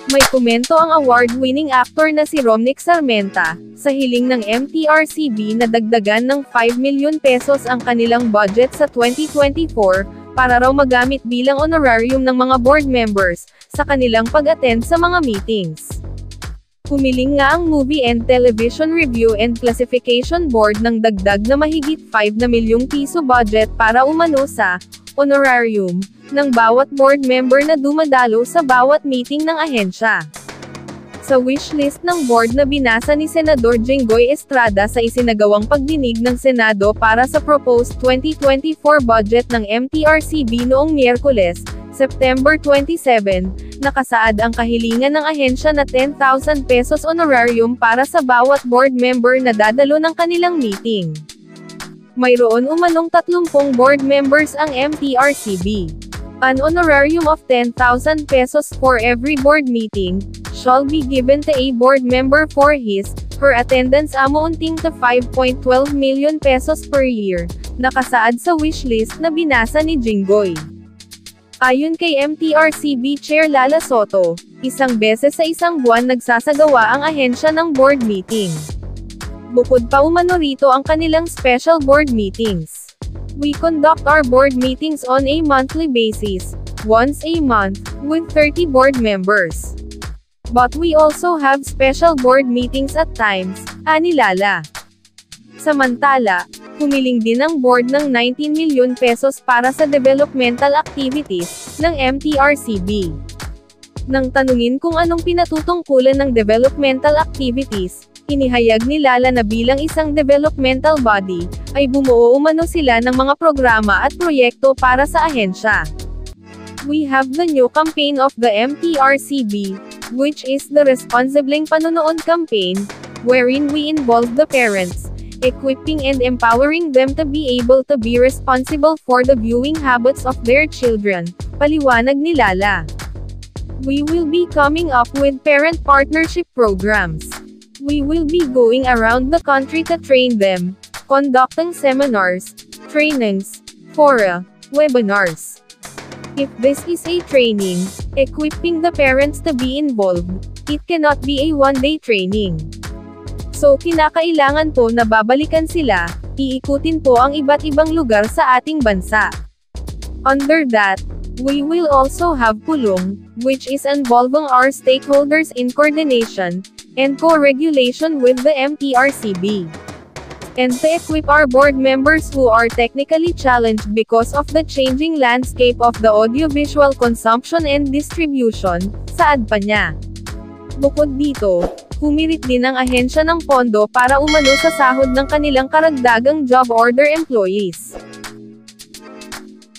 May komento ang award-winning actor na si Romnick Sarmenta, sa hiling ng MTRCB na dagdagan ng 5 milyon pesos ang kanilang budget sa 2024, para raw magamit bilang honorarium ng mga board members, sa kanilang pag-attend sa mga meetings. Humiling nga ang Movie and Television Review and Classification Board ng dagdag na mahigit 5 na milyong piso budget para umano sa honorarium ng bawat board member na dumadalo sa bawat meeting ng ahensya. Sa wishlist ng board na binasa ni Senador Jinggoy Estrada sa isinagawang pagdinig ng Senado para sa proposed 2024 budget ng MTRCB noong Miyerkules, September 27, nakasaad ang kahilingan ng ahensya na 10,000 pesos honorarium para sa bawat board member na dadalo ng kanilang meeting. Mayroon umanong 30 board members ang MTRCB. An honorarium of 10,000 pesos for every board meeting shall be given to a board member for her attendance amounting to 5.12 million pesos per year, nakasaad sa wishlist na binasa ni Jinggoy. Ayon kay MTRCB Chair Lala Soto, isang beses sa isang buwan nagsasagawa ang ahensya ng board meeting. Bukod pa umano rito ang kanilang special board meetings. We conduct our board meetings on a monthly basis, once a month, with 30 board members. But we also have special board meetings at times, ani Lala. Samantala, humiling din ang board ng 19 milyon pesos para sa developmental activities ng MTRCB. Nang tanungin kung anong pinatutungkulan ng developmental activities, inihayag ni Lala na bilang isang developmental body, ay bumuo umano sila ng mga programa at proyekto para sa ahensya. We have the new campaign of the MTRCB, which is the Responsibleng Panonood campaign, wherein we involve the parents, equipping and empowering them to be able to be responsible for the viewing habits of their children, paliwanag ni Lala. We will be coming up with parent partnership programs. We will be going around the country to train them, conducting seminars, trainings, fora, webinars. If this is a training, equipping the parents to be involved, it cannot be a one-day training. So kinakailangan po na babalikan sila, iikutin po ang iba't ibang lugar sa ating bansa. Under that, we will also have pulong, which is involving our stakeholders in coordination and co-regulation with the MTRCB. And to equip our board members who are technically challenged because of the changing landscape of the audiovisual consumption and distribution, saad pa niya. Bukod dito, humirit din ang ahensya ng pondo para umano sa sahod ng kanilang karagdagang job order employees.